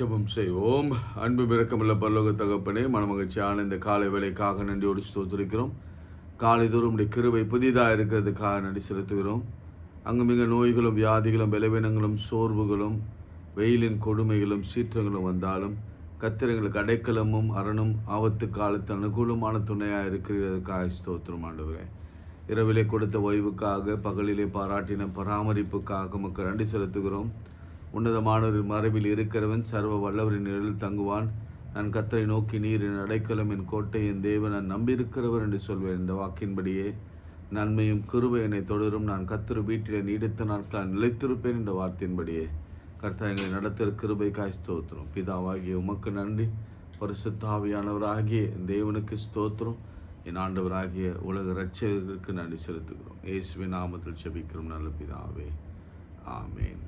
ஜெபம் செய்வோம். அன்பு இரக்கமுள்ள பரலோக தகப்பனே, மனமகிழ்ச்சியான இந்த காலை வேளைக்காக நன்றியோடு ஸ்தோத்திரிக்கிறோம். காலைதோறும் உடைய கிருபை புதிதாக இருக்கிறதுக்காக நன்றி செலுத்துகிறோம். அங்குமிக நோய்களும் வியாதிகளும் பலவீனங்களும் சோர்வுகளும் வெயிலின் கொடுமைகளும் சீற்றங்களும் வந்தாலும் கர்த்தர் எங்களுக்கு அடைக்கலமும் அரணும் ஆபத்து காலத்து அனுகூலமான துணையாக இருக்கிறதுக்காக ஸ்தோத்திரம் ஆண்டவரே. இரவிலே கொடுத்த ஓய்வுக்காக பகலிலே பாராட்டின பராமரிப்புக்காக உமக்கு நன்றி செலுத்துகிறோம். உன்னதமானவரின் மறைவில் இருக்கிறவன் சர்வ வல்லவரின் நிழலில் தங்குவான். நான் கர்த்தரை நோக்கி நீர் என் அடைக்கலம், என் கோட்டை, என் தேவன், நான் நம்பியிருக்கிறவர் என்று சொல்வேன். இந்த வாக்கின்படியே நன்மையும் கிருபை என்னை தொடரும். நான் கர்த்தர் வீட்டிலே நீடித்த நாட்களால் நிலைத்திருப்பேன் என்ற வார்த்தையின்படியே கர்த்தர் எங்களை நடத்துகிற கிருபைக்காய் ஸ்தோத்திரம். பிதாவாகிய உமக்கு நன்றி. பரிசுத்த ஆவியானவராகிய தேவனுக்கு ஸ்தோத்திரம். என் ஆண்டவராகிய உலக இரட்சகருக்கு நன்றி செலுத்துகிறோம். இயேசுவின் நாமத்தில் ஜெபிக்கிறோம் நல்ல பிதாவே, ஆமேன்.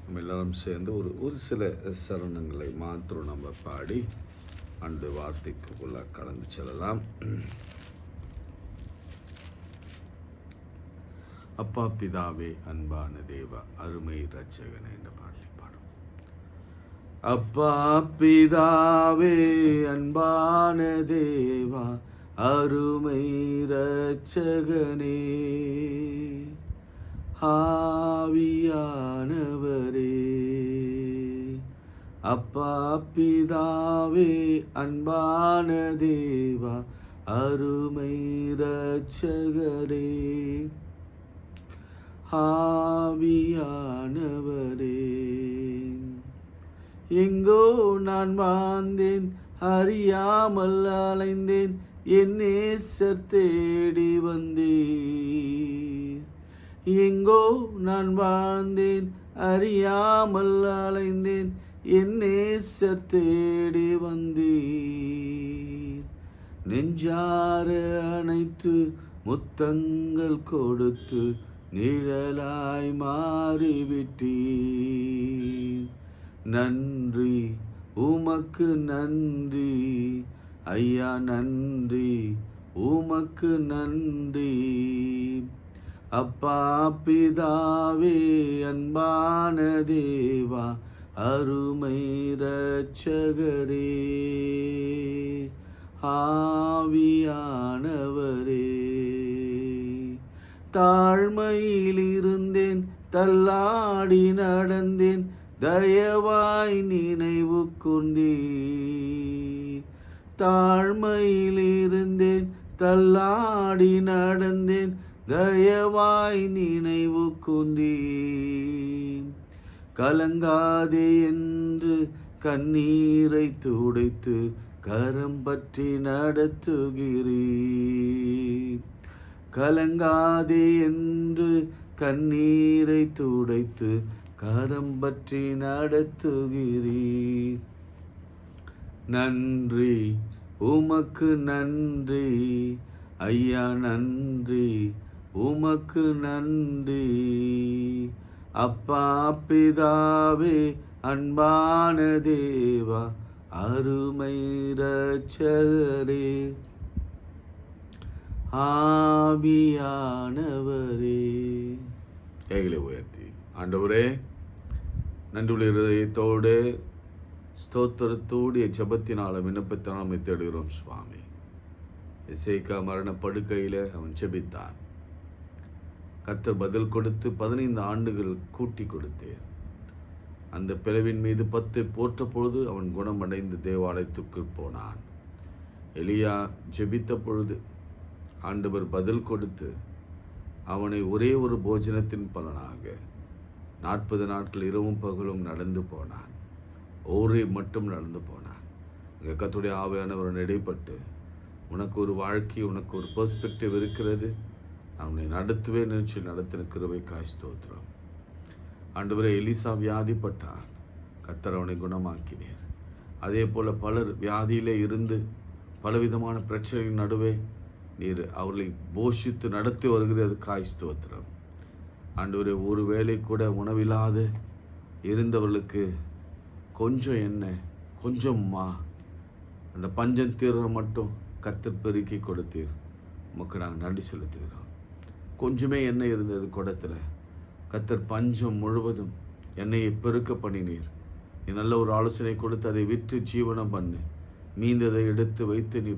நம்ம எல்லாரும் சேர்ந்து ஒரு சில சரணங்களை மாத்திரம் நம்ம பாடி அந்த வார்த்தைக்குள்ள கடந்து செல்லலாம். அப்பா பிதாவே அன்பான தேவா அருமை இரட்சகனே என்ற பாடலை பாடும். அப்பா பிதாவே அன்பான தேவா அருமை இரட்சகனே, ஆவியானவரே. அப்பா பிதாவே அன்பான தேவா அருமை இரட்சகரே, ஆவியானவரே. எங்கோ நான் வாழ்ந்தேன், அறியாமல் அலைந்தேன், என் நேசர் தேடி வந்தேன். எங்கோ நான் வாழ்ந்தேன், அறியாமல் அலைந்தேன், என் நேசர் தேடி வந்தேன். நெஞ்சார அணைத்து முத்தங்கள் கொடுத்து நிழலாய் மாறிவிட்டீர். நன்றி உமக்கு நன்றி ஐயா, நன்றி உமக்கு நன்றி. அப்பா பிதாவே அன்பான தேவா அருமை இரட்சகரே, ஆவியானவரே. தாழ்மையில் இருந்தேன், தள்ளாடி நடந்தேன், தயவாய் நினைவு கொண்டீர். தாழ்மையில் இருந்தேன், தள்ளாடி நடந்தேன், தயவாய் நினைவு கொண்டீர். கலங்காதே என்று கண்ணீரை துடைத்து கரம் பற்றி நடத்துகிறீர். கலங்காதே என்று கண்ணீரை துடைத்து கரம் பற்றி நடத்துகிறீர். நன்றி உமக்கு நன்றி ஐயா, நன்றி உமக்கு நன்றி. அப்பா பிதாவே அன்பான தேவா அருமை இரட்சகரே, ஆவியானவரே. கைகளை உயர்த்தி ஆண்டவரே நன்றியுள்ள இருதயத்தோடு ஸ்தோத்திரத்தோடு ஜெபத்தினால விண்ணப்பத்தினால் நம்மை தேடுகிறோம் சுவாமி. எசேக்கா மரண படுக்கையில் அவன் ஜெபித்தான். கர்த்தர் பதில் கொடுத்து 15 ஆண்டுகள் கூட்டி கொடுத்தேன். அந்த பிளவின் மீது 10 போற்ற பொழுது அவன் குணமடைந்து தேவாலயத்துக்கு போனான். எலியா ஜெபித்த பொழுது ஆண்டவர் பதில் கொடுத்து அவனை ஒரே ஒரு போஜனத்தின் பலனாக 40 நாட்கள் இரவும் பகலும் நடந்து போனான். ஓரே மட்டும் நடந்து போனான். அங்கே கர்த்தருடைய ஆவியானவர் இடைப்பட்டு, உனக்கு ஒரு வாழ்க்கை, உனக்கு ஒரு பெர்ஸ்பெக்டிவ் இருக்கிறது, அவனை நடத்துவேன் நினைச்சு நடத்தின கிருபைக்காய் ஸ்தோத்திரம். ஆண்டவரே எலிசா வியாதிப்பட்டான், கர்த்தர் அவனை குணமாக்கினீர். அதே போல் பலர் வியாதியிலே இருந்து பலவிதமான பிரச்சனைகளின் நடுவே நீர் அவர்களை போஷித்து நடத்தி வருகிறதுக்காய் ஸ்தோத்திரம். ஆண்டவரே ஒரு வேளை கூட உணவில்லாத இருந்தவர்களுக்கு கொஞ்சம் எண்ணெய், கொஞ்சம் மா, அந்த பஞ்சம் தீர்ற மட்டும் கர்த்தர் பெருக்கி கொடுத்தீர். உமக்கு நாங்கள் நன்றி செலுத்துகிறோம். கொஞ்சமே எண்ணெய் இருந்தது குடத்தில், கர்த்தர் பஞ்சம் முழுவதும் என்னையை பெருக்க பண்ணினீர். நீ நல்ல ஒரு ஆலோசனை கொடுத்து அதை விற்று ஜீவனம் பண்ணு, மீந்ததை எடுத்து வைத்து நீ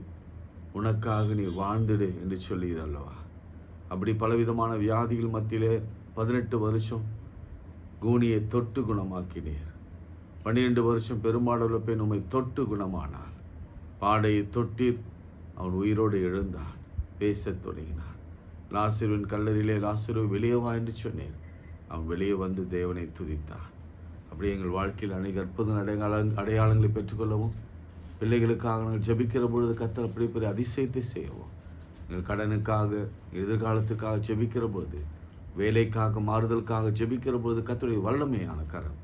உனக்காக நீ வாழ்ந்துடு என்று சொல்லீர் அல்லவா. அப்படி பலவிதமான வியாதிகள் மத்தியிலே 18 வருஷம் கூனியை தொட்டு குணமாக்கினீர். 12 வருஷம் பெருமாடுள்ள பெண் உம்மை தொட்டு குணமானாள். பாடையை தொட்டீர், அவன் உயிரோடு எழுந்தான், பேசத் தொடங்கினான். லாசருவின் கல்லறையிலே லாசரு வெளியே வா என்று சொன்னீர். அவன் வெளியே வந்து தேவனை துதித்தான். அப்படி எங்கள் வாழ்க்கையில் அநேக அற்புத அடையாளங்களை பெற்றுக்கொள்ளவும், பிள்ளைகளுக்காக நாங்கள் ஜெபிக்கிற பொழுது கர்த்தர் அப்படி பெரிய அதிசயத்தை செய்யவும், எங்கள் கடனுக்காக எதிர்காலத்துக்காக ஜெபிக்கிற பொழுது, வேலைக்காக மாறுதலுக்காக ஜெபிக்கிற பொழுது கர்த்தருடைய வல்லமையான கரம்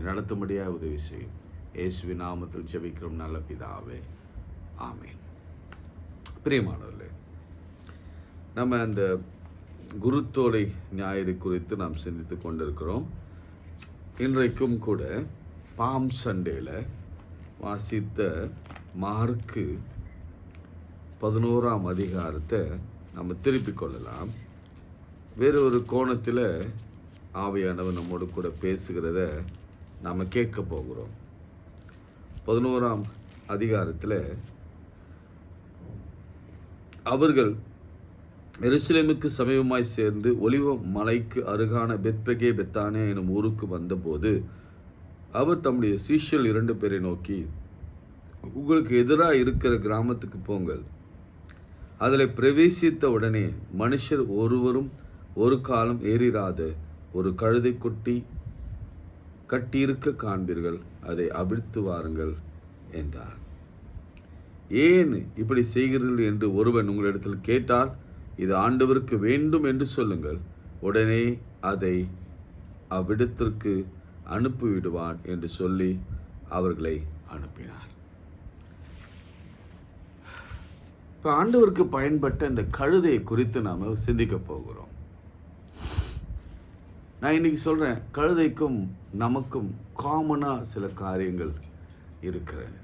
நடத்தும்படியாக உதவி செய்யும். இயேசுவின் நாமத்தில் ஜெபிக்கிறோம் நல்ல பிதாவே, ஆமென். பிரியமானவர்களே, நம்ம அந்த குருத்தோலை ஞாயிறு குறித்து நாம் சிந்தித்து கொண்டிருக்கிறோம். இன்றைக்கும் கூட பாம் சண்டேல வாசித்த மார்க்கு 11ஆம் அதிகாரத்தை நம்ம திருப்பிக் கொள்ளலாம். வேறு ஒரு கோணத்தில் ஆவியானவர் நம்மோடு கூட பேசுகிறத நாம் கேட்க போகிறோம். 11ஆம் அதிகாரத்தில் அவர்கள் எருசலேமுக்கு சமீபமாய் சேர்ந்து ஒலிவ மலைக்கு அருகான பெத்பகே பெத்தானே எனும் ஊருக்கு வந்தபோது அவர் தம்முடைய சீஷர்கள் 2 பேரை நோக்கி, உங்களுக்கு எதிராக இருக்கிற கிராமத்துக்கு போங்கள். அதில் பிரவேசித்த உடனே மனுஷர் ஒருவரும் ஒரு காலம் ஏறிராத ஒரு கழுதை குட்டி கட்டியிருக்க காண்பீர்கள், அதை அவிழ்த்து வாருங்கள் என்றார். ஏன் இப்படி செய்கிறீர்கள் என்று ஒருவன் உங்களிடத்தில் கேட்டால், இது ஆண்டவருக்கு வேண்டும் என்று சொல்லுங்கள், உடனே அதை அவ்விடத்திற்கு அனுப்பிவிடுவான் என்று சொல்லி அவர்களை அனுப்பினார். இப்போ ஆண்டவருக்கு பயன்பட்ட இந்த கழுதையை குறித்து நாம் சிந்திக்க போகிறோம். நான் இன்னைக்கு சொல்கிறேன், கழுதைக்கும் நமக்கும் காமனாக சில காரியங்கள் இருக்கிறது.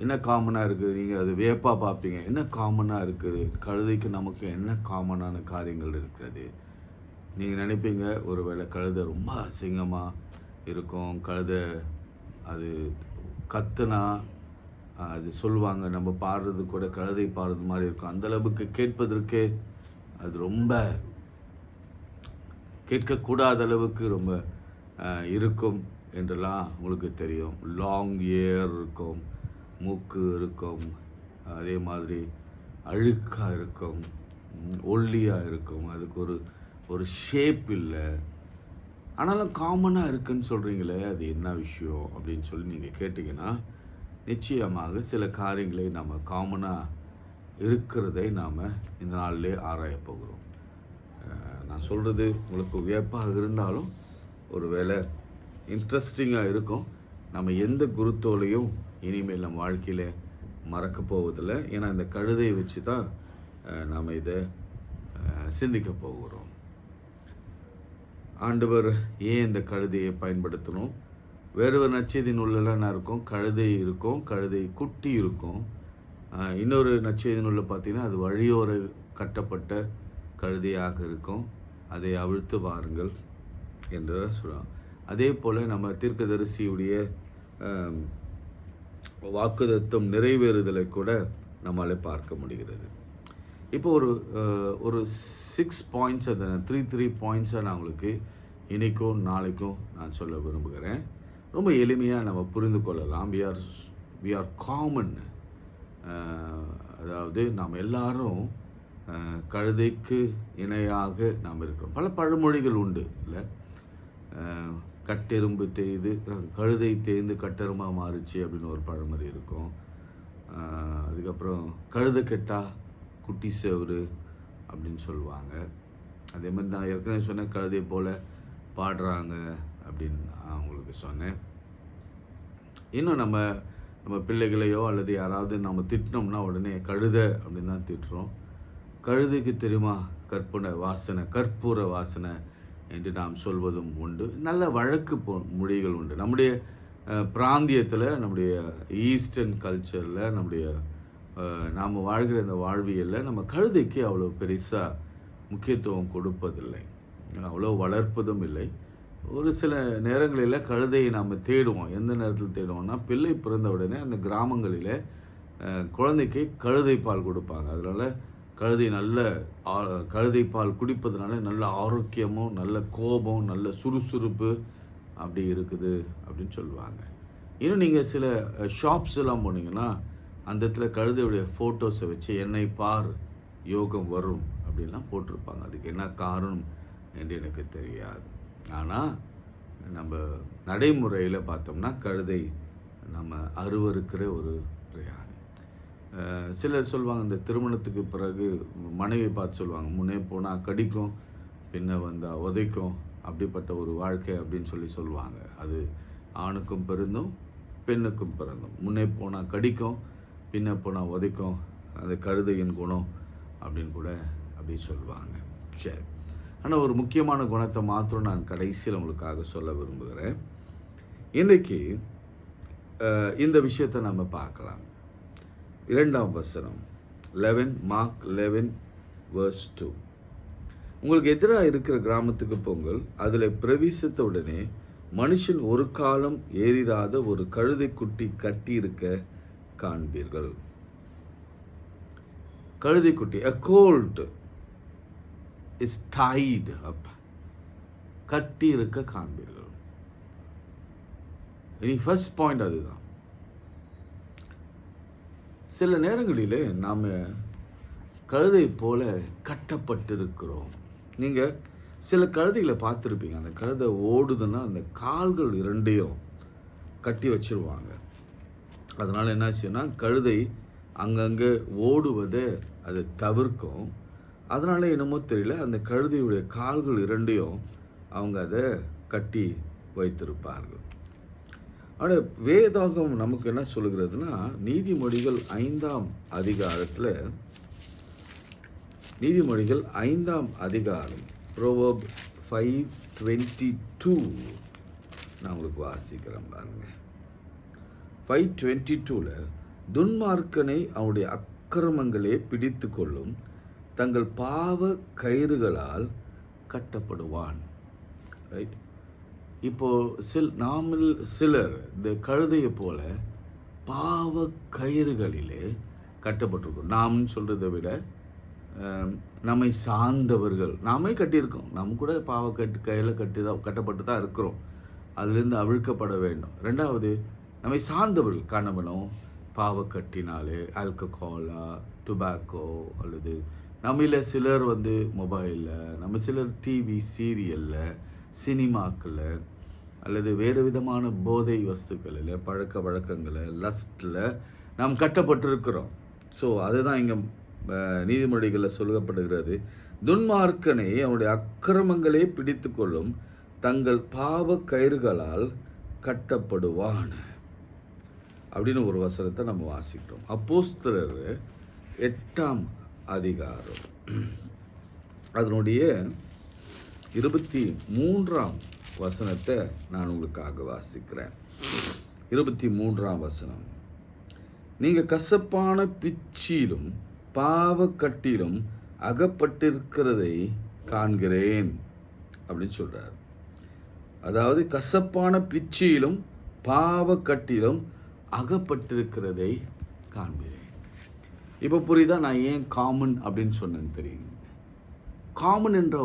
என்ன காமனாக இருக்குது? நீங்கள் அது வியப்பாக பார்ப்பீங்க. என்ன காமனாக இருக்குது? கழுதைக்கு நமக்கு என்ன காமனான காரியங்கள் இருக்கிறது? நீங்கள் நினைப்பீங்க, ஒருவேளை கழுதை ரொம்ப அசிங்கமாக இருக்கும், கழுதை அது கத்துனா அது சொல்லுவாங்க, நம்ம பாடுறது கூட கழுதை பாடுறது மாதிரி இருக்கும், அந்தளவுக்கு கேட்பதற்கே அது ரொம்ப கேட்கக்கூடாத அளவுக்கு ரொம்ப இருக்கும் என்றெல்லாம் உங்களுக்கு தெரியும். லாங் இயர் இருக்கும், மூக்கு இருக்கும், அதே மாதிரி அழுக்காக இருக்கும், ஒல்லியாக இருக்கும், அதுக்கு ஒரு ஷேப் இல்லை. ஆனாலும் காமனாக இருக்குன்னு சொல்கிறீங்களே, அது என்ன விஷயம் அப்படின்னு சொல்லி நீங்கள் கேட்டிங்கன்னா, நிச்சயமாக சில காரியங்களை நம்ம காமனாக இருக்கிறதை நாம் இந்த நாளிலே ஆராய போகிறோம். நான் சொல்கிறது உங்களுக்கு வியப்பாக இருந்தாலும் ஒரு வேளை இன்ட்ரெஸ்டிங்காக இருக்கும். நம்ம எந்த குருத்தோலையும் இனிமேல் நம்ம வாழ்க்கையில் மறக்க போவதில்லை. ஏன்னா இந்த கழுதையை வச்சு தான் நாம் இதை சிந்திக்க போகிறோம். ஆண்டவர் ஏன் இந்த கழுதையை பயன்படுத்தணும்? வேறு ஒரு நற்செய்தி நூலெல்லாம் என்ன இருக்கும்? கழுதை இருக்கும், கழுதை குட்டி இருக்கும். இன்னொரு நற்செய்தி நூலில் பார்த்தீங்கன்னா அது வழியோர கட்டப்பட்ட கழுதையாக இருக்கும், அதை அவிழ்த்து வாருங்கள் என்று சொல்லுவாங்க. அதே போல் நம்ம தீர்க்கதரிசியுடைய வாக்குத்தத்தம் நிறைவேறுதலை கூட நம்மளால் பார்க்க முடிகிறது. இப்போ ஒரு 6 பாயிண்ட்ஸ், அந்த 3 பாயிண்ட்ஸை நான் உங்களுக்கு இன்றைக்கும் நாளைக்கும் நான் சொல்ல விரும்புகிறேன். ரொம்ப எளிமையாக நம்ம புரிந்து கொள்ளலாம். We are common. அதாவது நாம் எல்லாரும் கழுதைக்கு இணையாக நாம் இருக்கிறோம். பல பழமொழிகள் உண்டு இல்லை? கட்டெரும்பு தேய்து கழுதை தேய்ந்து கட்டெரும்பாக மாறுச்சு அப்படின்னு ஒரு பழமொழி இருக்கும். அதுக்கப்புறம் கழுதை கெட்டா குட்டி சேவரு அப்படின்னு சொல்லுவாங்க. அதே மாதிரி நான் ஏற்கனவே சொன்னேன், கழுதை போல் பாடுறாங்க அப்படின்னு அவங்களுக்கு சொன்னேன். இன்னும் நம்ம பிள்ளைகளையோ அல்லது யாராவது நம்ம திட்டினோம்னா உடனே கழுதை அப்படின்னு தான் திட்டுறோம். கழுதைக்கு தெரியுமா கற்பூர வாசனை என்று நாம் சொல்வதும் உண்டு. நல்ல வழக்கு மொழிகள் உண்டு. நம்முடைய பிராந்தியத்தில், நம்முடைய ஈஸ்டர்ன் கல்ச்சரில், நாம் வாழ்கிற இந்த வாழ்வியலில் நம்ம கழுதைக்கு அவ்வளோ பெருசாக முக்கியத்துவம் கொடுப்பதில்லை. அவ்வளோ வளர்ப்பதும் இல்லை. ஒரு சில நேரங்களில் கழுதையை நாம் தேடுவோம். எந்த நேரத்தில் தேடுவோம்னா, பிள்ளை பிறந்த உடனே அந்த கிராமங்களில் குழந்தைக்கு கழுதை பால் கொடுப்பாங்க. அதனால் கழுதை நல்ல கழுதை பால் குடிப்பதுனால நல்ல ஆரோக்கியமும், நல்ல கோபம், நல்ல சுறுசுறுப்பு அப்படி இருக்குது அப்படின்னு சொல்லுவாங்க. இன்னும் நீங்கள் சில ஷாப்ஸ் எல்லாம் போனீங்கன்னா, அந்த இடத்துல கழுதையுடைய ஃபோட்டோஸை வச்சு என்னை பார் யோகம் வரும் அப்படின்லாம் போட்டிருப்பாங்க. அதுக்கு என்ன காரணம் என்று எனக்கு தெரியாது. ஆனால் நம்ம நடைமுறையில் பார்த்தோம்னா கழுதை நம்ம அருவருக்கிற ஒரு பிராணி. சிலர் சொல்லுவாங்க, இந்த திருமணத்துக்கு பிறகு மனைவி பார்த்து சொல்லுவாங்க, முன்னே போனால் கடிக்கும், பின்ன வந்தால் உதைக்கும், அப்படிப்பட்ட ஒரு வாழ்க்கை அப்படின்னு சொல்லுவாங்க. அது ஆணுக்கும் பிறந்தும் பெண்ணுக்கும் பிறந்தும். முன்னே போனால் கடிக்கும், பின்ன போனால் உதைக்கும், அது கழுதையின் குணம் அப்படின்னு கூட அப்படி சொல்லுவாங்க. சரி, ஆனால் ஒரு முக்கியமான குணத்தை மாத்திரம் நான் கடைசியில் உங்களுக்காக சொல்ல விரும்புகிறேன். இன்றைக்கி இந்த விஷயத்தை நம்ம பார்க்கலாம். 2ஆம் வசனம் 11 மார்க் 11:2. உங்களுக்கு எதிராக இருக்கிற கிராமத்துக்கு போங்கள், அதில் பிரவேசித்த உடனே மனுஷன் ஒரு காலம் ஏறிராத ஒரு கழுதை குட்டி கட்டி இருக்க காண்பீர்கள். கழுதை குட்டி, a colt is tied up, கட்டி இருக்க காண்பீர்கள். இனி ஃபர்ஸ்ட் பாயிண்ட் அதுதான். சில நேரங்களிலே நாம் கழுதை போல கட்டப்பட்டிருக்கிறோம். நீங்கள் சில கழுதைகளை பார்த்துருப்பீங்க. அந்த கழுதை ஓடுதுன்னா அந்த கால்கள் 2ஐயும் கட்டி வச்சுருவாங்க. அதனால் என்னாச்சுன்னா கழுதை அங்கங்கே ஓடுவதை அது தவிர்க்கும். அதனால என்னமோ தெரியல, அந்த கழுதையுடைய கால்கள் 2ஐயும் அவங்க அதை கட்டி வைத்திருப்பார்கள். ஆனால் வேதாகம் நமக்கு என்ன சொல்லுகிறதுனா, நீதிமொழிகள் 5ஆம் அதிகாரத்தில், நீதிமொழிகள் 5ஆம் அதிகாரம் Proverbs 5:22 நான் உங்களுக்கு வாசிக்கிறேன் பாருங்க. 5:22 துன்மார்க்கனை அவனுடைய அக்கிரமங்களே பிடித்து கொள்ளும், தங்கள் பாவ கயிறுகளால் கட்டப்படுவான். ரைட். இப்போது நாமில் சிலர் இந்த கழுதையை போல பாவ கயிறுகளிலே கட்டப்பட்டிருக்கோம். நாம்னு சொல்கிறத விட நம்மை சார்ந்தவர்கள், நாமே கட்டியிருக்கோம். நம்ம கூட பாவ கையில் கட்டப்பட்டு தான் இருக்கிறோம். அதுலேருந்து அவிழ்க்கப்பட வேண்டும். 2வது, நம்மை சார்ந்தவர்கள் காணவனும் பாவக்கட்டினாலே ஆல்கஹாலா, டுபாக்கோ, அல்லது நம்மள சிலர் மொபைலில், நம்ம சிலர் டிவி சீரியலில், சினிமாக்களில், அல்லது வேறு விதமான போதை வஸ்துக்களில், பழக்க வழக்கங்களில், லஸ்ட்டில் நாம் கட்டப்பட்டிருக்கிறோம். ஸோ அதுதான் இங்கே நீதிமொழிகளில் சொல்லப்படுகிறது. துன்மார்க்கனை அவனுடைய அக்கிரமங்களே பிடித்து கொள்ளும், தங்கள் பாவ கயிறுகளால் கட்டப்படுவான் அப்படின்னு ஒரு வசனத்தை நம்ம வாசிக்கிறோம். அப்போஸ்தலர் 8ஆம் அதிகாரம் அதனுடைய 23ஆம் வசனத்தை நான் உங்களுக்காக வாசிக்கிறேன். 23ஆம் வசனம், நீங்கள் கசப்பான பிச்சியிலும் பாவக்கட்டிலும் அகப்பட்டிருக்கிறதை காண்கிறேன் அப்படின்னு சொல்கிறார். அதாவது கசப்பான பிச்சியிலும் பாவக்கட்டிலும் அகப்பட்டிருக்கிறதை காண்கிறேன். இப்போ புரியுதா நான் ஏன் காமன் அப்படின்னு சொன்னேன்னு தெரியுங்க. காமன் என்ற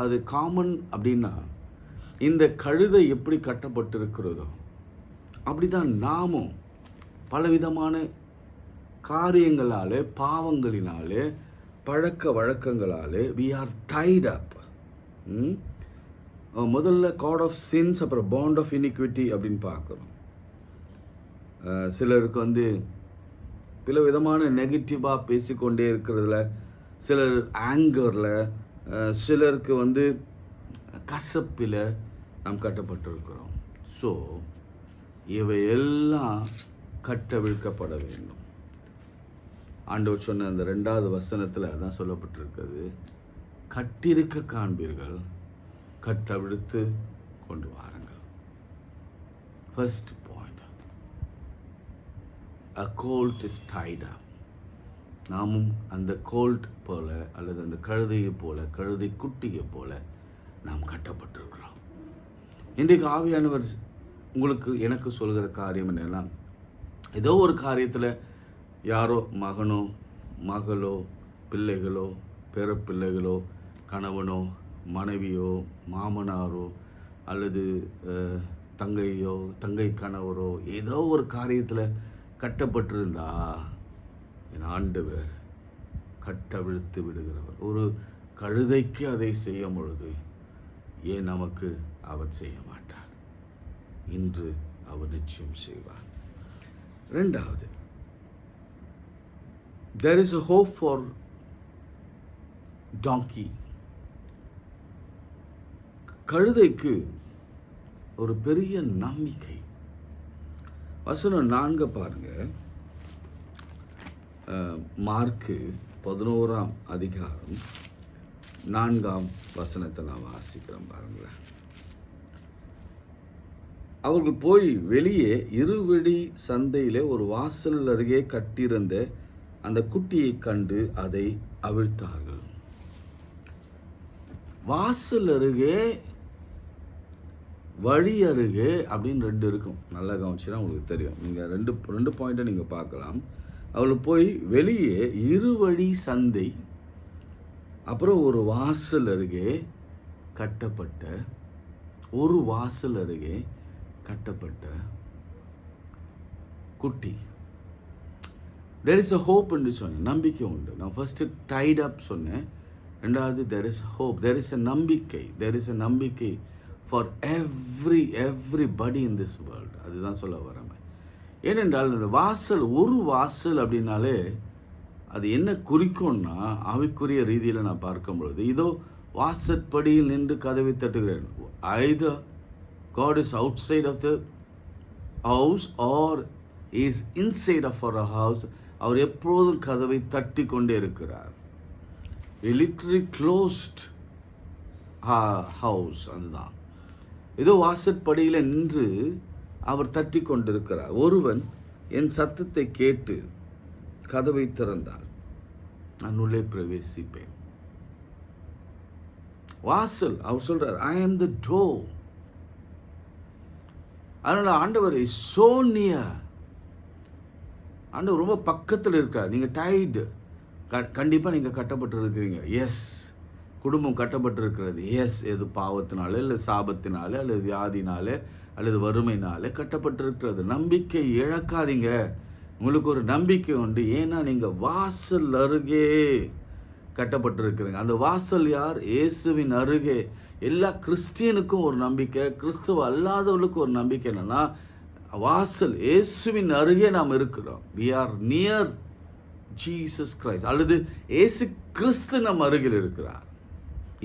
அது காமன் அப்படின்னா, இந்த கழுதை எப்படி கட்டப்பட்டிருக்கிறதோ அப்படிதான் நாமும் பலவிதமான காரியங்களாலே, பாவங்களினாலே, பழக்க வழக்கங்களாலே we are tied up. முதல்ல காட் ஆஃப் சின்ஸ், அப்புறம் பாண்ட் ஆஃப் இனிக்விட்டி அப்படின்னு பார்க்குறோம். சிலருக்கு பல விதமான நெகட்டிவாக பேசிக்கொண்டே இருக்கிறதுல, சிலர் ஆங்கரில், சிலருக்கு கசப்பில் நாம் கட்டப்பட்டிருக்கிறோம். ஸோ இவையெல்லாம் கட்டவிழ்க்கப்பட வேண்டும். ஆண்டவர் சொன்ன அந்த 2வது வசனத்தில் அதான் சொல்லப்பட்டிருக்கிறது, கட்டிருக்க காண்பீர்கள், கட்டவிழ்த்து கொண்டு வாருங்கள். First point, a colt is tied up. நாமும் அந்த கோல்ட் போல அல்லது அந்த கழுதையை போல, கழுதை குட்டியை போல நாம் கட்டப்பட்டிருக்கிறோம். இன்றைக்கு ஆவியானவர் உங்களுக்கு எனக்கு சொல்கிற காரியம் என்னென்னா, ஏதோ ஒரு காரியத்தில் யாரோ மகனோ மகளோ பிள்ளைகளோ பேரப்பிள்ளைகளோ கணவனோ மனைவியோ மாமனாரோ அல்லது தங்கையோ தங்கை கணவரோ ஏதோ ஒரு காரியத்தில் கட்டப்பட்டிருந்தா என் ஆண்டவர் கட்டவிழ்த்து விடுகிறவர். ஒரு கழுதைக்கு அதை செய்யும் பொழுது ஏன் நமக்கு அவர் செய்ய மாட்டார்? இன்று அவர் நிச்சயம் செய்வார். இரண்டாவது, there is a hope for donkey. கழுதைக்கு ஒரு பெரிய நம்பிக்கை. வசனம் 4 பாருங்க. மார்க்கு 11ஆம் அதிகாரம் 4ஆம் வசனத்தை நான் வாசிக்கிறேன் பாருங்களேன். அவர்கள் போய் வெளியே இருவழி சந்தையிலே ஒரு வாசல் அருகே கட்டியிருந்த அந்த குட்டியை கண்டு அதை அவிழ்த்தார்கள். வாசல் அருகே வழி அருகே அப்படின்னு 2 இருக்கும். நல்லா கவனிச்சுன்னா உங்களுக்கு தெரியும். நீங்கள் ரெண்டு பாயிண்ட்டை நீங்கள் பார்க்கலாம். அவள் போய் வெளியே இருவழி சந்தை, அப்புறம் ஒரு வாசல் அருகே கட்டப்பட்ட குட்டி. there is a hope என்று சொன்னேன். நம்பிக்கை உண்டு. நான் ஃபர்ஸ்ட் டைட் அப் சொன்னேன். ரெண்டாவது there is hope, there is a நம்பிக்கை for everybody in this world. அதுதான் சொல்ல வரேன். ஏனென்றால் அந்த ஒரு வாசல் அப்படின்னாலே அது என்ன குறிக்கும்னா, ஆவிக்குரிய ரீதியில் நான் பார்க்கும் பொழுது, இதோ வாசற்படியில் நின்று கதவை தட்டுகிறேன். either God is outside of the house or is inside of our house. அவர் எப்பொழுதும் கதவை தட்டி கொண்டே இருக்கிறார். a literally closed house. அதுதான் ஏதோ வாசற்படியில் நின்று அவர் தட்டி கொண்டிருக்கிறார். ஒருவன் என் சத்தத்தை கேட்டு கதவை திறந்தால் நான் உள்ளே பிரவேசிப்பேன். வாசல். அவர் சொல்றார், I am the door. அதனால ஆண்டவர் is so near. ஆண்டவர் ரொம்ப பக்கத்தில் இருக்கார். நீங்கள் டைடு கண்டிப்பாக நீங்கள் கட்டப்பட்டு இருக்கிறீங்க. எஸ். குடும்பம் கட்டப்பட்டிருக்கிறது. எஸ். எது பாவத்தினால இல்லை சாபத்தினால அல்லது வியாதினால அல்லது வறுமைனால கட்டப்பட்டிருக்கிறது. நம்பிக்கை இழக்காதீங்க. உங்களுக்கு ஒரு நம்பிக்கை உண்டு. ஏன்னா நீங்கள் வாசல் அருகே கட்டப்பட்டிருக்கிறீங்க. அந்த வாசல் யார்? இயேசுவின் அருகே. எல்லா கிறிஸ்டியனுக்கும் ஒரு நம்பிக்கை, கிறிஸ்துவ அல்லாதவர்களுக்கும் ஒரு நம்பிக்கை. என்னன்னா, வாசல் இயேசுவின் அருகே நாம் இருக்கிறோம். we are near Jesus Christ. அல்லது இயேசு கிறிஸ்து நம் அருகில் இருக்கிறார்.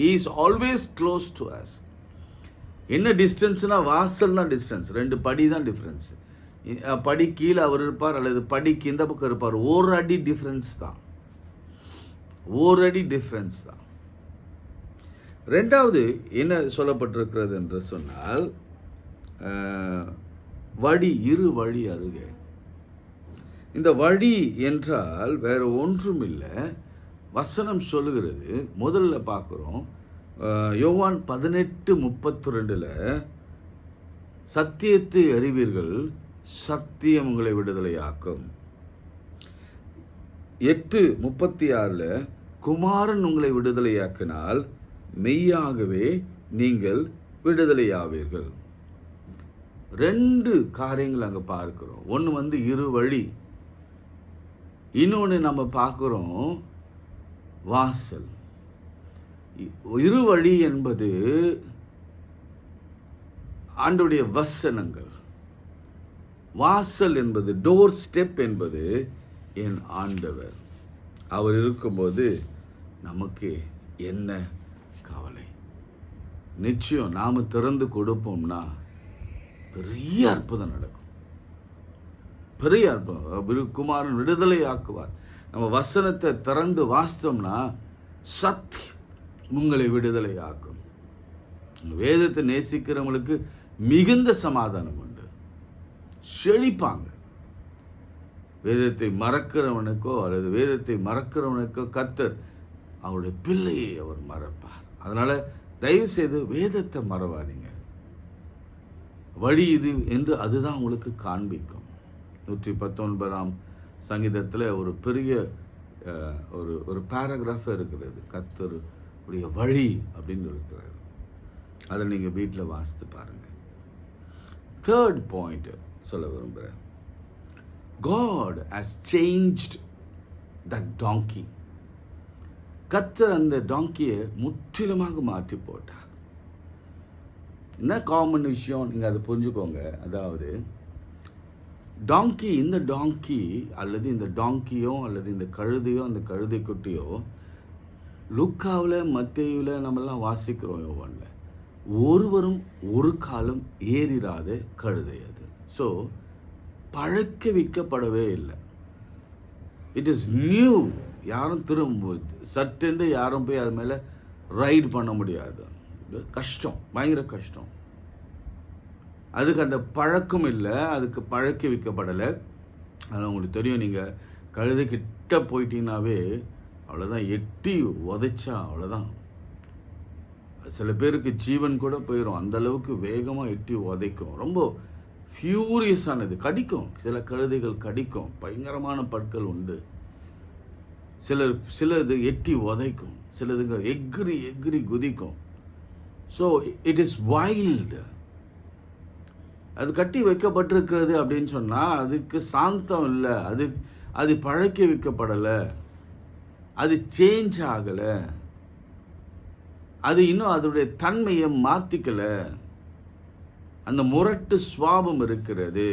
he is always close to us. என்ன டிஸ்டன்ஸ்னா, வாசல் தான் டிஸ்டன்ஸ். 2 படி தான் டிஃப்ரென்ஸ். படி கீழே அவர் இருப்பார் அல்லது படிக்கு இந்த பக்கம் இருப்பார். ஒரு அடி டிஃப்ரென்ஸ் தான். ரெண்டாவது என்ன சொல்லப்பட்டிருக்கிறது என்று சொன்னால், இரு வழி அருகே. இந்த வழி என்றால் வேற ஒன்றும் இல்லை. வசனம் சொல்லுகிறது, முதல்ல பார்க்குறோம் யோவான் 18:32 சத்தியத்தை அறிவீர்கள், சத்தியம் உங்களை விடுதலையாக்கும். 8:36 குமாரன் உங்களை விடுதலையாக்கினால் மெய்யாகவே நீங்கள் விடுதலையாவீர்கள். 2 காரியங்கள் அங்கே பார்க்கிறோம். ஒன்று இரு வழி, இன்னொன்று நம்ம பார்க்குறோம் வாசல். இரு வழி என்பது ஆண்டவருடைய வசனங்கள். வாசல் என்பது, டோர் ஸ்டெப் என்பது என் ஆண்டவர். அவர் இருக்கும்போது நமக்கு என்ன கவலை? நிச்சயம் நாம் திறந்து கொடுப்போம்னா பெரிய அற்புதம் நடக்கும். பெரிய அற்புதம். குமாரன் விடுதலை ஆக்குவார். நம்ம வசனத்தை திறந்து வாசித்தோம்னா சத்தியம் உங்களை விடுதலை ஆக்கும். வேதத்தை நேசிக்கிறவங்களுக்கு மிகுந்த சமாதானம் உண்டு, செழிப்பாங்க. வேதத்தை மறக்கிறவனுக்கோ அல்லது வேதத்தை மறக்கிறவனுக்கோ கர்த்தர் அவருடைய பிள்ளையை அவர் மறப்பார். அதனால் தயவு செய்து வேதத்தை மறவாதீங்க. வழி இது என்று அதுதான் உங்களுக்கு காண்பிக்கும். 119ஆம் சங்கீதத்தில் ஒரு பெரிய ஒரு பேராகிராஃப் இருக்கிறது, கர்த்தர் உடைய வழி அப்படின்னு இருக்கிறது. அதை நீங்கள் வீட்டில் வாசித்து பாருங்கள். தேர்ட் பாயிண்ட் சொல்ல விரும்புகிறேன். God has changed that donkey. கர்த்தர் அந்த டாங்கியை முற்றிலுமாக மாற்றி போட்டார். என்ன காமன் விஷயம் நீங்கள் அதை புரிஞ்சுக்கோங்க. அதாவது டாங்கி, இந்த டாங்கி அல்லது இந்த டாங்கியோ அல்லது இந்த கழுதையோ அந்த கழுதை குட்டியோ லூக்காவில் மத்தேயுவில் நம்மெல்லாம் வாசிக்கிறோம். யோவானில் ஒருவரும் ஒரு காலம் ஏறிராத கழுதை அது. ஸோ பழக்கவிக்கப்படவே இல்லை. It is new. யாரும் திரும்ப சட்டென்று யாரும் போய் அது மேலே ரைடு பண்ண முடியாது. கஷ்டம், பயங்கர கஷ்டம். அதுக்கு அந்த பழக்கம் இல்லை, அதுக்கு பழக்க வைக்கப்படலை. அதனால் உங்களுக்கு தெரியும், நீங்கள் கழுதைக்கிட்ட போயிட்டீங்கன்னாவே அவ்வளோதான், எட்டி உதைச்சா அவ்வளோதான். சில பேருக்கு ஜீவன் கூட போயிடும், அந்தளவுக்கு வேகமாக எட்டி உதைக்கும். ரொம்ப ஃபியூரியஸானது, கடிக்கும். சில கழுதைகள் கடிக்கும், பயங்கரமான பற்கள் உண்டு. சிலது எட்டி உதைக்கும், சிலதுங்க எகிரி எகிரி குதிக்கும். So it is wild. அது கட்டி வைக்கப்பட்டிருக்கிறது அப்படின்னு சொன்னால் அதுக்கு சாந்தம் இல்லை, அது பழக்க வைக்கப்படலை, அது சேஞ்ச் ஆகலை, அது இன்னும் அதனுடைய தன்மையை மாற்றிக்கலை. அந்த முரட்டு சுவாபம் இருக்கிறது,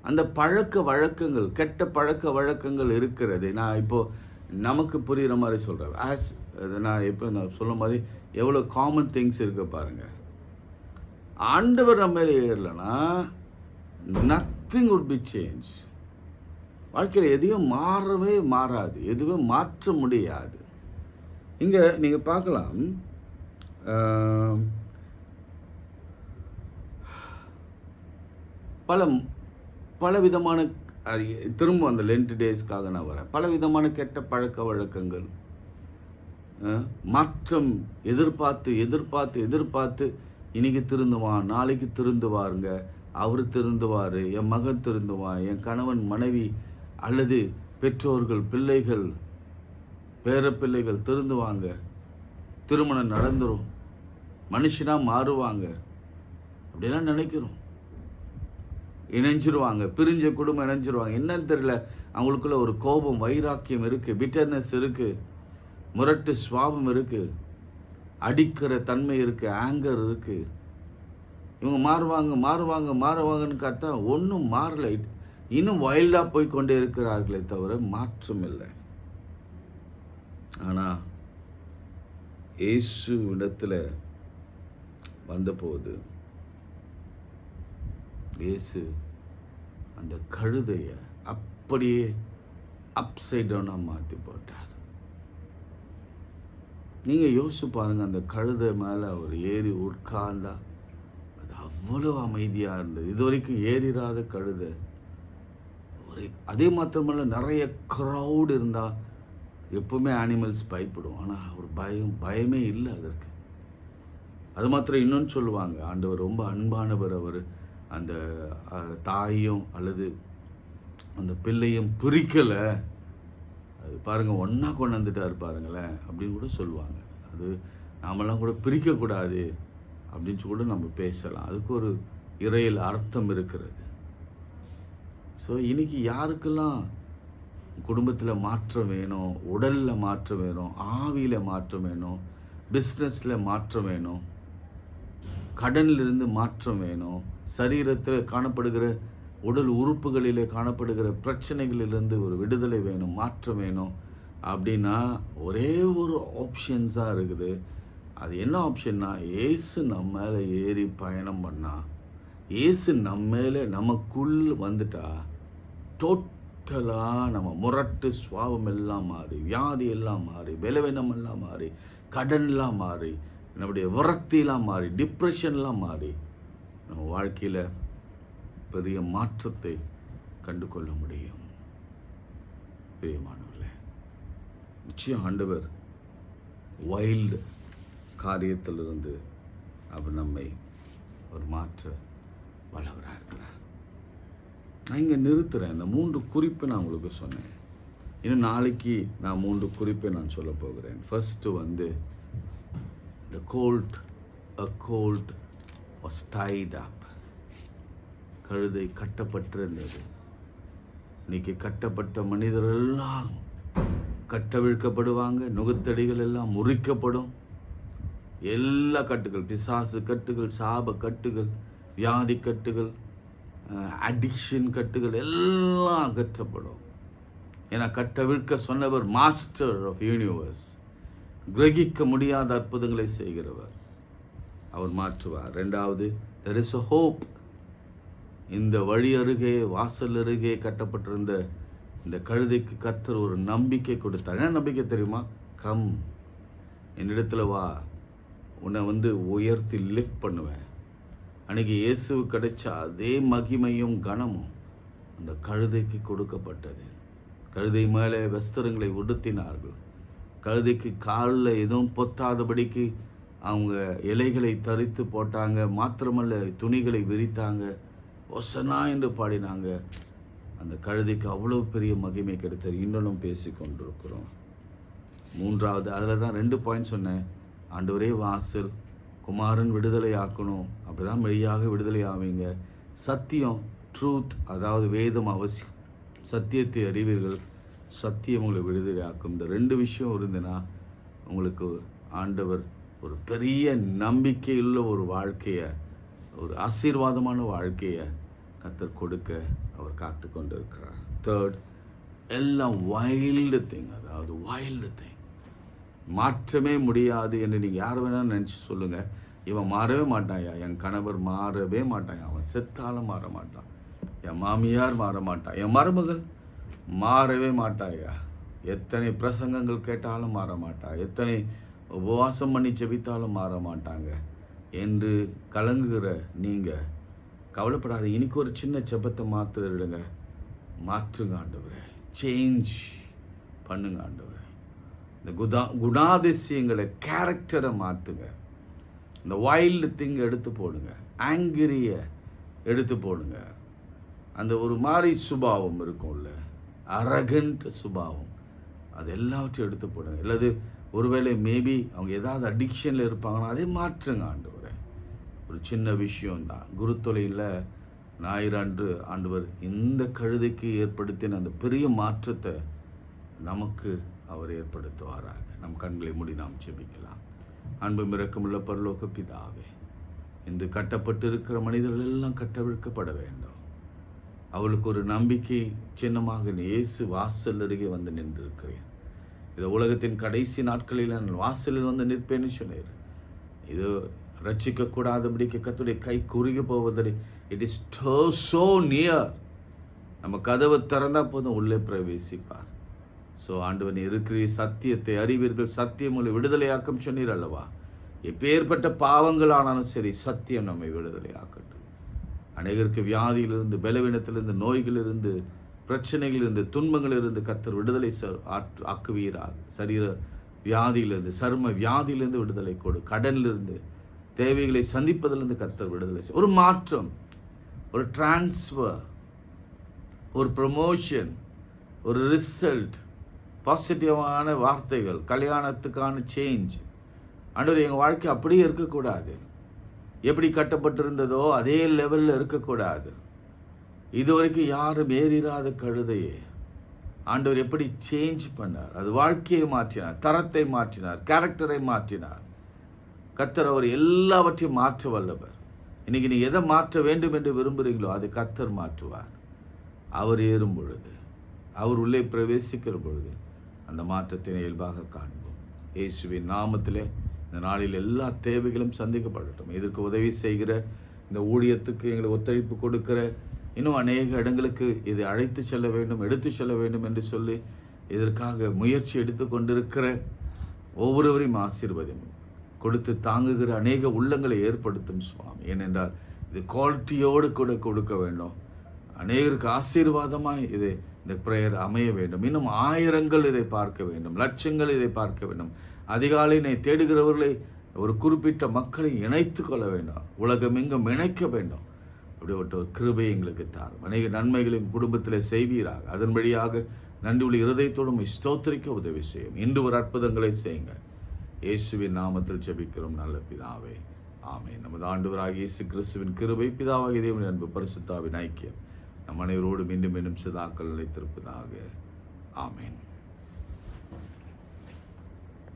அந்த பழக்க வழக்கங்கள், கெட்ட பழக்க வழக்கங்கள் இருக்கிறது. நான் இப்போது நமக்கு புரிகிற மாதிரி சொல்கிறேன். நான் சொல்ல மாதிரி எவ்வளோ காமன் திங்ஸ் இருக்க பாருங்கள். ஆண்டவர் நம்ம மேலே ஏறலைன்னா நத்திங் வுட் பி சேஞ்ச். வாழ்க்கையில் எதையும் மாறவே மாறாது, எதுவும் மாற்ற முடியாது. இங்கே நீங்கள் பார்க்கலாம், பல விதமான, திரும்ப அந்த லென்ட் டேஸ்க்காக நான் வரேன், பல விதமான கெட்ட பழக்க வழக்கங்கள், மாற்றம் எதிர்பார்த்து இன்னைக்கு திருந்துவான், நாளைக்கு திருந்துவாருங்க, அவர் திருந்துவார், என் மகன் திருந்துவான், என் கணவன் மனைவி அல்லது பெற்றோர்கள் பிள்ளைகள் பேரப்பிள்ளைகள் திருந்துவாங்க, திருமணம் நடந்துடும், மனுஷனாக மாறுவாங்க அப்படிலாம் நினைக்கிறோம். இணைஞ்சிருவாங்க, பிரிஞ்ச குடும்பம் இணைஞ்சிருவாங்க. என்னன்னு தெரியல, அவங்களுக்குள்ள ஒரு கோபம், வைராக்கியம் இருக்குது, பிட்டர்னஸ் இருக்குது, முரட்டு சுவாபம் இருக்குது, அடிக்கிற தன்மை இருக்குது, ஆங்கர் இருக்குது. இவங்க மாறுவாங்கன்னு பார்த்தா ஒன்றும் மாறலை, இன்னும் வைல்டாக போய் கொண்டே இருக்கிறார்களே தவிர மாற்றம் இல்லை. ஆனால் இயேசு இடத்துல வந்தபோது இயேசு அந்த கழுதையை அப்படியே அப்சைட் டவுனாக மாற்றி போட்டார். நீங்கள் யோசிச்சு பாருங்கள், அந்த கழுதை மேலே அவர் ஏறி உட்கார்ந்தா அது அவ்வளோ அமைதியாக இருந்தது. இது வரைக்கும் ஏறிராத கழுதை. அதே மாத்திரமல்ல, நிறைய க்ரௌடு இருந்தால் எப்பவுமே அனிமல்ஸ் பயப்படும், ஆனால் அவர் பயமே இல்லை அதற்கு. அது மாத்திரம் இன்னொன்று சொல்லுவாங்க, ஆண்டவர் ரொம்ப அன்பானவர். அவர் அந்த தாயும் அல்லது அந்த பிள்ளையும் பிரிக்கலை, அது பாருங்கள் ஒன்றா கொண்டு வந்துட்டார் பாருங்களேன் அப்படின்னு கூட சொல்லுவாங்க. அது நாமெல்லாம் கூட பிரிக்கக்கூடாது அப்படின்னு கூட நம்ம பேசலாம், அதுக்கு ஒரு இறையில் அர்த்தம் இருக்கிறது. ஸோ இன்றைக்கி யாருக்கெல்லாம் குடும்பத்தில் மாற்றம் வேணும், உடலில் மாற்றம் வேணும், ஆவியில் மாற்றம் வேணும், பிஸ்னஸில் மாற்றம் வேணும், கடனிலிருந்து மாற்றம் வேணும், சரீரத்தில் காணப்படுகிற உடல் உறுப்புகளிலே காணப்படுகிற பிரச்சனைகளிலிருந்து ஒரு விடுதலை வேணும், மாற்றம் வேணும் அப்படின்னா ஒரே ஒரு ஆப்ஷன்ஸாக இருக்குது. அது என்ன ஆப்ஷன்னா, இயேசு நம்ம மேலே ஏறி பயணம் பண்ணால், இயேசு நம்ம மேலே நமக்குள் வந்துட்டா டோட்டலாக நம்ம முரட்டு சுவாபம் எல்லாம் மாறி, வியாதி எல்லாம் மாறி, பலவீனம் எல்லாம் மாறி, கடன்லாம் மாறி, நம்முடைய விரக்தியெல்லாம் மாறி, டிப்ரெஷன்லாம் மாறி நம்ம வாழ்க்கையில் பெரிய மாற்றத்தை கண்டு கொள்ள முடியும். பிரியமானவர்களே, நிச்சயம் ஆண்டவர் வைல்டு காரியத்திலிருந்து அவர் நம்மை ஒரு மாற்ற வல்லவராக இருக்கிறார். நான் இங்கே நிறுத்துகிறேன். இந்த 3 குறிப்பு நான் உங்களுக்கு சொன்னேன். இன்னும் நாளைக்கு நான் 3 குறிப்பை நான் சொல்ல போகிறேன். ஃபர்ஸ்ட்டு வந்து a colt was tied up. கழுதை கட்டப்பட்டிருந்தது. இன்னைக்கு கட்டப்பட்ட மனிதர் எல்லாரும் கட்டவிழ்க்கப்படுவாங்க. நுகத்தடிகள் எல்லாம் முறிக்கப்படும். எல்லா கட்டுகள், பிசாசு கட்டுகள், சாப கட்டுகள், வியாதி கட்டுகள், அடிக்ஷன் கட்டுகள் எல்லாம் அகற்றப்படும். ஏன்னா கட்டவிழ்க்க சொன்னவர் மாஸ்டர் ஆஃப் யூனிவர்ஸ், கிரகிக்க முடியாத அற்புதங்களை செய்கிறவர். அவர் மாற்றுவார். 2வது, there is a hope. இந்த வழி அருகே, வாசல் அருகே கட்டப்பட்டிருந்த இந்த கழுதைக்கு கர்த்தர் ஒரு நம்பிக்கை கொடுத்தார். என்ன நம்பிக்கை தெரியுமா? கம், என்னிடத்துல வா, உன்னை உயர்த்தி லிஃப்ட் பண்ணுவேன். அன்றைக்கி இயேசுவு கிடைச்ச அதே மகிமையும் கனமும் அந்த கழுதைக்கு கொடுக்கப்பட்டது. கழுதை மேலே வஸ்திரங்களை உடுத்தினார்கள். கழுதைக்கு காலில் எதுவும் பொத்தாதபடிக்கு அவங்க இலைகளை தரித்து போட்டாங்க. மாத்திரமல்ல, துணிகளை விரித்தாங்க. ஒசனா என்று பாடினாங்க. அந்த கழுதைக்கு அவ்வளோ பெரிய மகிமை கிடைத்தது. இன்னும் பேசி கொண்டிருக்கிறோம். 3வது, அதில் தான் 2 பாயிண்ட் சொன்னேன். ஆண்டவரே வாசல், குமாரன் விடுதலை ஆக்கணும். அப்படி தான் மெய்யாக விடுதலை ஆவீங்க. சத்தியம், ட்ரூத், அதாவது வேதம் அவசியம். சத்தியத்தை அறிவீர்கள், சத்தியம் உங்களை விடுதலை ஆக்கும். இந்த 2 விஷயம் இருந்ததுன்னா உங்களுக்கு ஆண்டவர் ஒரு பெரிய நம்பிக்கையுள்ள ஒரு வாழ்க்கையை, ஒரு ஆசீர்வாதமான வாழ்க்கையை கர்த்தர் கொடுக்க அவர் காத்து கொண்டு இருக்கிறார். 3rd, எல்லாம் வைல்டு திங், அதாவது வைல்டு திங், மாற்றமே முடியாது என்று நீங்கள் யார் வேணாலும் நினச்சி சொல்லுங்கள். இவன் மாறவே மாட்டாயா, என் கணவர் மாறவே மாட்டான், அவன் செத்தாலும் மாற மாட்டான், என் மாமியார் மாற மாட்டான், என் மருமகள் மாறவே மாட்டாயா, எத்தனை பிரசங்கங்கள் கேட்டாலும் மாற மாட்டா, எத்தனை உபவாசம் பண்ணி செபித்தாலும் மாற மாட்டாங்க என்று கலங்குகிற நீங்கள் கவலைப்படாத. இன்னைக்கு ஒரு சின்ன செபத்தை மாற்றுடுங்க. மாற்றுங்க ஆண்டவரே, சேஞ்ச் பண்ணுங்க ஆண்டவரே. இந்த குணாதிசயங்களை, கேரக்டரை மாற்றுங்க. இந்த வைல்டு திங் எடுத்து போடுங்க, ஆங்கிரியை எடுத்து போடுங்க. அந்த ஒரு மாதிரி சுபாவம் இருக்கும்ல, அரகண்ட் சுபாவம், அது எல்லாவற்றையும் எடுத்து போடுங்க. அல்லது ஒருவேளை மேபி அவங்க ஏதாவது அடிக்ஷனில் இருப்பாங்கன்னா அதை மாற்றுங்க ஆண்டவரே. ஒரு சின்ன விஷயம்தான். குருத்தொலையில் ஞாயிறு அன்று ஆண்டவர் இந்த கழுதைக்கு ஏற்படுத்தின அந்த பெரிய மாற்றத்தை நமக்கு அவர் ஏற்படுத்துவாராக. நம் கண்களை மூடி நாம் ஜெபிக்கலாம். அன்பு இரக்கமுள்ள பரலோக பிதாவே, இன்று கட்டப்பட்டு இருக்கிற மனிதர்கள் எல்லாம் கட்டவிழ்க்கப்பட வேண்டும். அவளுக்கு ஒரு நம்பிக்கை சின்னமாக இயேசு வாசல் அருகே வந்து நின்றிருக்கிறேன். இது உலகத்தின் கடைசி நாட்களில் நான் வாசலில் வந்து நிற்பேன்னு சொன்னேன். இது ரட்சிக்கக்கூடாதபடிக்கு கர்த்தருடைய கை குறுகி போவதில்லை. It is so near. நம்ம கதவை திறந்தால் போதும் உள்ளே பிரவேசிப்பார். ஸோ ஆண்டவன் இருக்கிற சத்தியத்தை அறிவீர்கள், சத்தியம் உங்களை விடுதலையாக்கும் சொன்னீர் அல்லவா? எப்பேற்பட்ட பாவங்களானாலும் சரி, சத்தியம் நம்மை விடுதலையாக்கட்டும். அநேகருக்கு வியாதியிலிருந்து, பலவீனத்திலிருந்து, நோய்களிலிருந்து, பிரச்சனைகளிலிருந்து, துன்பங்களிலிருந்து கர்த்தர் விடுதலை ஆக்குவீராக. சரீர வியாதியிலிருந்து, சர்ம வியாதியிலிருந்து விடுதலை கொடு. கடனிலிருந்து, தேவைகளை சந்திப்பதிலிருந்து கர்த்தர் விடுதலை. ஒரு மாற்றம், ஒரு டிரான்ஸ்ஃபர், ஒரு ப்ரமோஷன், ஒரு ரிசல்ட், பாசிட்டிவான வார்த்தைகள், கல்யாணத்துக்கான சேஞ்ச். ஆண்டவரே, எங்கள் வாழ்க்கை அப்படியே இருக்கக்கூடாது. எப்படி கட்டப்பட்டிருந்ததோ அதே லெவலில் இருக்கக்கூடாது. இதுவரைக்கும் யாரும் ஏறிராத கழுதையே ஆண்டவர் எப்படி சேஞ்ச் பண்ணார், அது வாழ்க்கையை மாற்றினார், தரத்தை மாற்றினார், கேரக்டரை மாற்றினார். கர்த்தர் அவர் எல்லாவற்றையும் மாற்ற வல்லவர். இன்றைக்கி நீ எதை மாற்ற வேண்டும் என்று விரும்புகிறீங்களோ அதை கர்த்தர் மாற்றுவார். அவர் ஏறும் பொழுது, அவர் உள்ளே பிரவேசிக்கிற பொழுது அந்த மாற்றத்தினை இயல்பாக காண்போம். இயேசுவின் நாமத்திலே இந்த நாளில் எல்லா தேவைகளும் சந்திக்கப்படட்டும். இதற்கு உதவி செய்கிற, இந்த ஊழியத்துக்கு எங்களுக்கு ஒத்துழைப்பு கொடுக்கிற, இன்னும் அநேக இடங்களுக்கு இதை அழைத்து செல்ல வேண்டும், எடுத்து செல்ல வேண்டும் என்று சொல்லி இதற்காக முயற்சி எடுத்து கொண்டிருக்கிற ஒவ்வொருவரையும் ஆசீர்வதியும் கொடுத்து தாங்குகிற அநேக உள்ளங்களை ஏற்படுத்தும் சுவாமி. ஏனென்றால் இது குவாலிட்டியோடு கூட கொடுக்க வேண்டும். அநேகருக்கு ஆசீர்வாதமாக இந்த ப்ரேயர் அமைய வேண்டும். இன்னும் ஆயிரங்கள் இதை பார்க்க வேண்டும், லட்சங்கள் இதை பார்க்க வேண்டும். அதிகாலை தேடுகிறவர்களை ஒரு குறிப்பிட்ட மக்களை இணைத்து கொள்ள வேண்டும், உலகம் எங்கும் இணைக்க வேண்டும். அப்படிப்பட்ட ஒரு கிருபை எங்களுக்கு தாரும். அநேக நன்மைகளையும் குடும்பத்தில் செய்வீராக. அதன் வழியாக நன்றி உள்ள இருதயத்தோடும் ஸ்தோத்திரிக்க உதவி செய்யும். இன்று ஒரு அற்புதங்களை செய்யுங்க. இயேசுவின் நாமத்தில் ஜெபிக்கிறோம் நல்ல பிதாவே, ஆமென். நமது ஆண்டவராகிய இயேசு கிறிஸ்துவின் கிருபை, பிதாவாகிய தேவனின் அன்பு, பரிசுத்தாவின் ஐக்கியம் நம் அனைவரோடும் மீண்டும் மீண்டும் சதாக்கள் நிலைத்திருப்பதாக. ஆமென்.